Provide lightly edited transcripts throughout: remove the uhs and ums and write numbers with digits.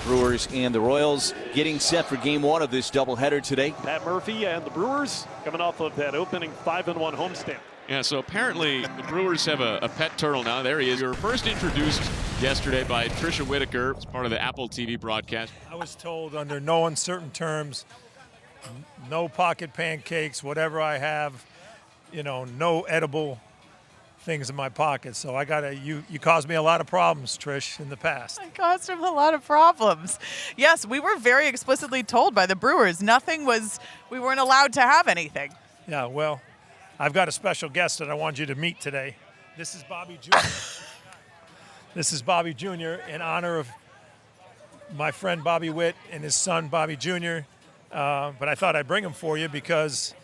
Brewers and the Royals getting set for game one of this doubleheader today. Pat Murphy and the Brewers coming off of that opening 5-1 homestand. Yeah, so apparently the Brewers have a pet turtle now. There he is. You were first introduced yesterday by Tricia Whitaker as part of the Apple TV broadcast. I was told under no uncertain terms, no pocket pancakes, whatever I have, no edible things in my pocket. So you caused me a lot of problems, Trish, in the past. I caused him a lot of problems. Yes, we were very explicitly told by the Brewers we weren't allowed to have anything. Yeah, well, I've got a special guest that I want you to meet today. This is Bobby Jr. This is Bobby Jr. in honor of my friend Bobby Witt and his son Bobby Jr. But I thought I'd bring him for you because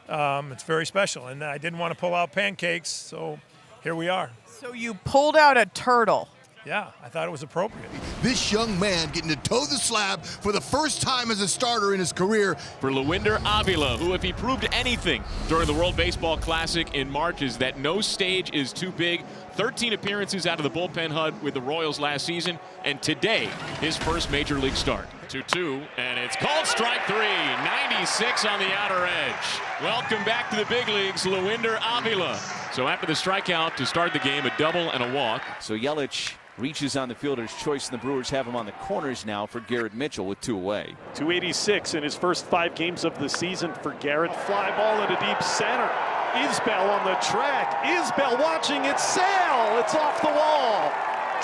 it's very special. And I didn't want to pull out pancakes, so here we are. So you pulled out a turtle. Yeah, I thought it was appropriate. This young man getting to toe the slab for the first time as a starter in his career. For Lewinder Avila, who, if he proved anything during the World Baseball Classic in March, is that no stage is too big. 13 appearances out of the bullpen HUD with the Royals last season, and today, his first major league start. 2-2, and it's called strike three. 96 on the outer edge. Welcome back to the big leagues, Lewinder Avila. So after the strikeout to start the game, a double and a walk. So Yelich reaches on the fielder's choice, and the Brewers have him on the corners now for Garrett Mitchell with 2 away. 286 in his first 5 games of the season for Garrett. Fly ball into deep center. Isbell on the track. Isbell watching it sail. It's off the wall.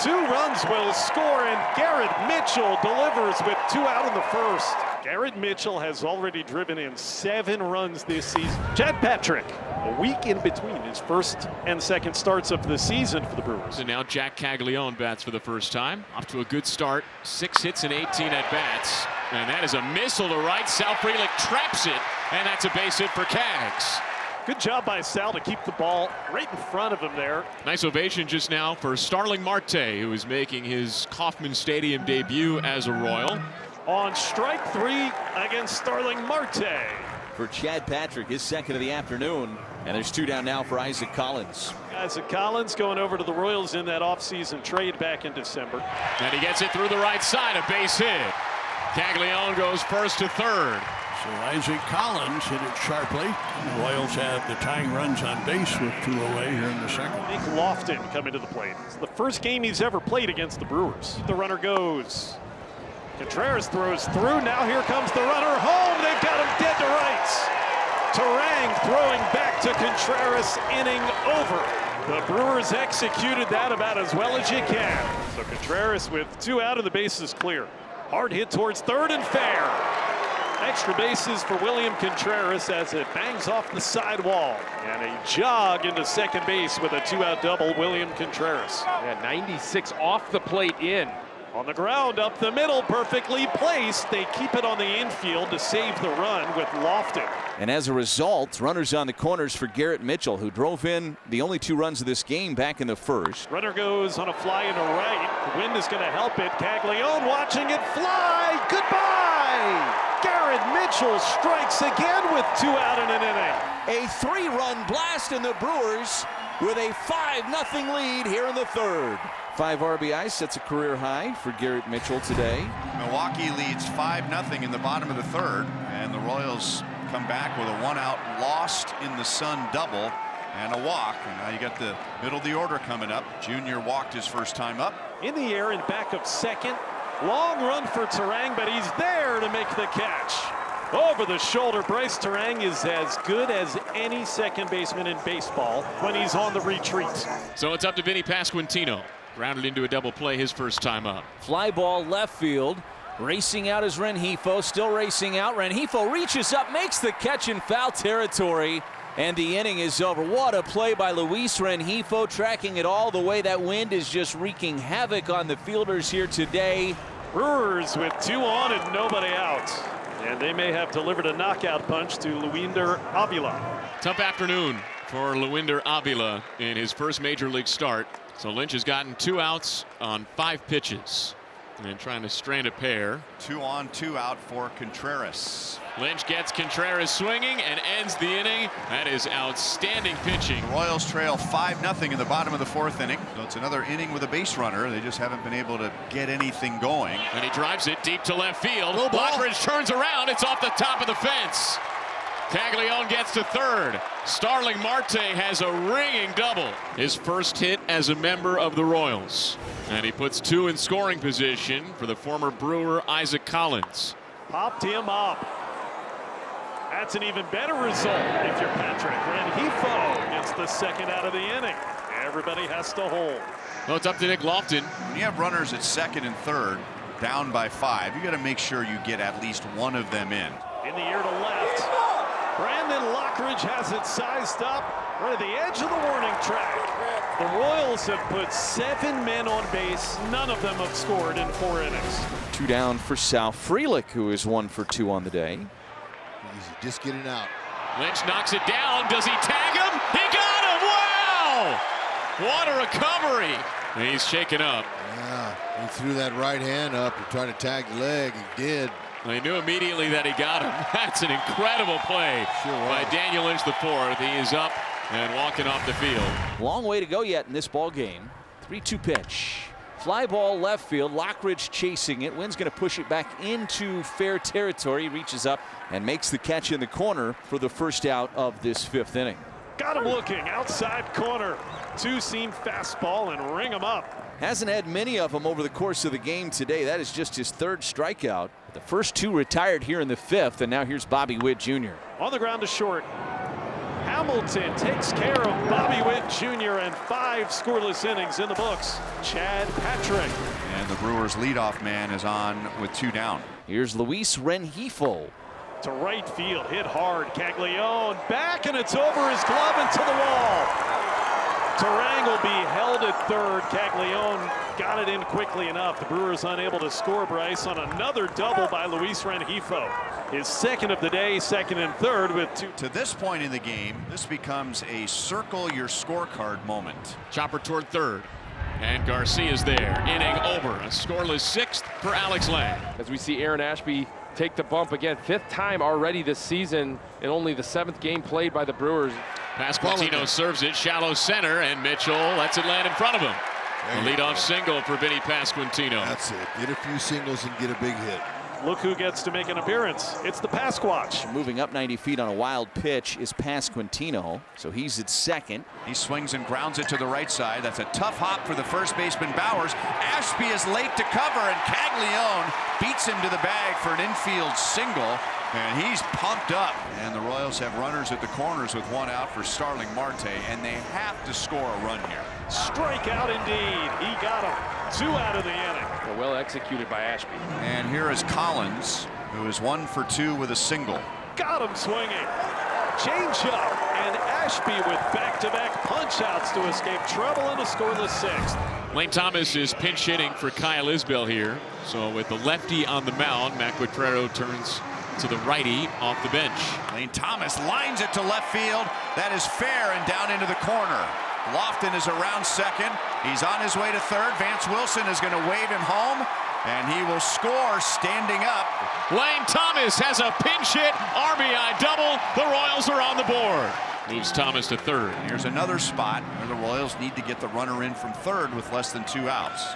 2 runs will score, and Garrett Mitchell delivers with 2 out in the first. Garrett Mitchell has already driven in 7 runs this season. Chad Patrick, a week in between his first and second starts of the season for the Brewers. And now Jack Caglione bats for the first time. Off to a good start. 6 hits and 18 at bats. And that is a missile to right. Sal Frelick traps it, and that's a base hit for Cags. Good job by Sal to keep the ball right in front of him there. Nice ovation just now for Starling Marte, who is making his Kauffman Stadium debut as a Royal. On strike 3 against Starling Marte. For Chad Patrick, his second of the afternoon, and there's 2 down now for Isaac Collins. Isaac Collins going over to the Royals in that offseason trade back in December. And he gets it through the right side, a base hit. Caglione goes first to third. So Isaac Collins hit it sharply. The Royals have the tying runs on base with 2 away here in the second. Nick Lofton coming to the plate. It's the first game he's ever played against the Brewers. The runner goes. Contreras throws through. Now here comes the runner home. They've got him dead to rights. Turang throwing back to Contreras, inning over. The Brewers executed that about as well as you can. So Contreras with 2 out and the bases clear. Hard hit towards third and fair. Extra bases for William Contreras as it bangs off the sidewall. And a jog into second base with a 2-out double, William Contreras. Yeah, 96 off the plate in. On the ground, up the middle, perfectly placed. They keep it on the infield to save the run with Lofton. And as a result, runners on the corners for Garrett Mitchell, who drove in the only 2 runs of this game back in the first. Runner goes on a fly into right. The wind is going to help it. Caglione watching it fly. Goodbye! Garrett Mitchell strikes again with 2 out in an inning. A 3-run blast in the Brewers with a 5-0 lead here in the third. 5 RBI sets a career high for Garrett Mitchell today. Milwaukee leads 5-0 in the bottom of the third, and the Royals come back with a 1-out lost in the Sun double and a walk. And now you got the middle of the order coming up. Junior walked his first time up. In the air in back of second. Long run for Turang, but he's there to make the catch. Over the shoulder, Bryce Turang is as good as any second baseman in baseball when he's on the retreat. So it's up to Vinny Pasquantino. Grounded into a double play his first time up. Fly ball left field. Racing out is Rengifo, still racing out. Rengifo reaches up, makes the catch in foul territory, and the inning is over. What a play by Luis Rengifo, tracking it all the way. That wind is just wreaking havoc on the fielders here today. Brewers with 2 on and nobody out. And they may have delivered a knockout punch to Lewinder Avila. Tough afternoon for Lewinder Avila in his first major league start. So Lynch has gotten 2 outs on 5 pitches. And trying to strand a pair. 2 on, 2 out for Contreras. Lynch gets Contreras swinging and ends the inning. That is outstanding pitching. The Royals trail 5-0 in the bottom of the 4th inning. So it's another inning with a base runner. They just haven't been able to get anything going. And he drives it deep to left field. Go ball. Lockridge turns around. It's off the top of the fence. Caglione gets to third. Starling Marte has a ringing double. His first hit as a member of the Royals. And he puts 2 in scoring position for the former Brewer Isaac Collins. Popped him up. That's an even better result if you're Patrick. Renhefo gets the second out of the inning. Everybody has to hold. Well, it's up to Nick Lofton. When you have runners at second and third, down by 5, you got to make sure you get at least one of them in. In the air to left. Brandon Lockridge has it sized up right at the edge of the warning track. The Royals have put 7 men on base. None of them have scored in 4 innings. 2 down for Sal Frelick, who is 1 for 2 on the day. Easy, just getting out. Lynch knocks it down. Does he tag him? He got him! Wow! What a recovery! And he's shaken up. Yeah, he threw that right hand up and tried to tag the leg. He did. They knew immediately that he got him. That's an incredible play by Daniel Lynch IV. He is up and walking off the field. Long way to go yet in this ball game. 3-2 pitch. Fly ball left field. Lockridge chasing it. Wynn's going to push it back into fair territory. He reaches up and makes the catch in the corner for the first out of this 5th inning. Got him looking outside corner. 2-seam fastball and ring him up. Hasn't had many of them over the course of the game today. That is just his 3rd strikeout. The first 2 retired here in the 5th, and now here's Bobby Witt Jr. On the ground to short. Hamilton takes care of Bobby Witt Jr. and 5 scoreless innings in the books. Chad Patrick. And the Brewers leadoff man is on with 2 down. Here's Luis Renhefo. To right field, hit hard. Caglione back, and it's over his glove into the wall. Terang will be held at third. Caglione got it in quickly enough. The Brewers unable to score, Bryce, on another double by Luis Renhefo. His 2nd of the day, 2nd and 3rd with 2. To this point in the game, this becomes a circle your scorecard moment. Chopper toward third. And Garcia's there. Inning over. A scoreless 6th for Alex Lang. As we see Aaron Ashby take the bump again. 5th time already this season in only the 7th game played by the Brewers. Pasquantino serves it shallow center, and Mitchell lets it land in front of him. A leadoff single for Vinny Pasquantino. That's it. Get a few singles and get a big hit. Look who gets to make an appearance. It's the Pasquatch. Moving up 90 feet on a wild pitch is Pasquantino, so he's at second. He swings and grounds it to the right side. That's a tough hop for the first baseman Bowers. Ashby is late to cover, and Caglione beats him to the bag for an infield single. And he's pumped up. And the Royals have runners at the corners with 1 out for Starling Marte, and they have to score a run here. Strikeout indeed. He got him. 2 out of the inning. Well executed by Ashby. And here is Collins, who is 1 for 2 with a single. Got him swinging. Change up, and Ashby with back-to-back punch-outs to escape trouble in a scoreless 6th. Lane Thomas is pinch hitting for Kyle Isbell here. So with the lefty on the mound, Matt Quatrero turns to the righty off the bench. Lane Thomas lines it to left field. That is fair and down into the corner. Lofton is around second. He's on his way to third. Vance Wilson is going to wave him home, and he will score standing up. Lane Thomas has a pinch hit RBI double. The Royals are on the board. Moves Thomas to third. Here's another spot where the Royals need to get the runner in from third with less than 2 outs.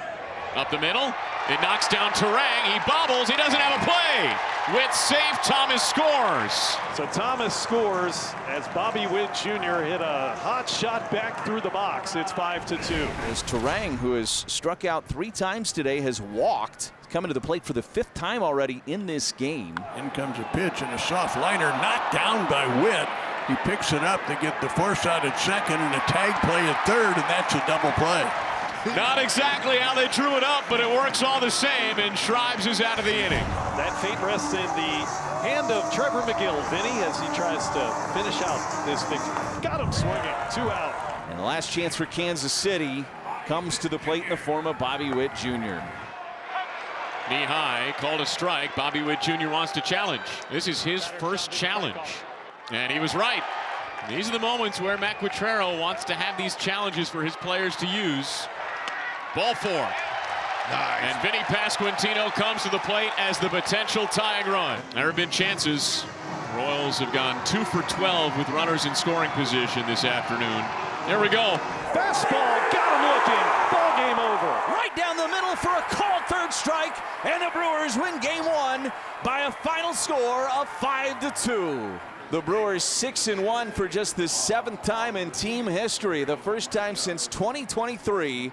Up the middle. It knocks down Terang. He bobbles. He doesn't have a play. Witt safe. Thomas scores. So Thomas scores as Bobby Witt Jr. hit a hot shot back through the box. It's 5-2. As Terang, who has struck out 3 times today, has walked. He's coming to the plate for the 5th time already in this game. In comes a pitch and a soft liner knocked down by Witt. He picks it up to get the force out at second and a tag play at third, and that's a double play. Not exactly how they drew it up, but it works all the same, and Shribes is out of the inning. That fate rests in the hand of Trevor McGill, Vinny, as he tries to finish out this victory. Got him swinging. 2 out. And the last chance for Kansas City comes to the plate in the form of Bobby Witt Jr. Knee high, called a strike. Bobby Witt Jr. wants to challenge. This is his first challenge, and he was right. These are the moments where Matt Quatrero wants to have these challenges for his players to use. Ball 4. Nice. And Vinny Pasquantino comes to the plate as the potential tying run. There have been chances. Royals have gone 2 for 12 with runners in scoring position this afternoon. There we go. Fastball, got him looking. Ball game over. Right down the middle for a called third strike, and the Brewers win game 1 by a final score of 5-2. The Brewers 6-1 for just the 7th time in team history, the first time since 2023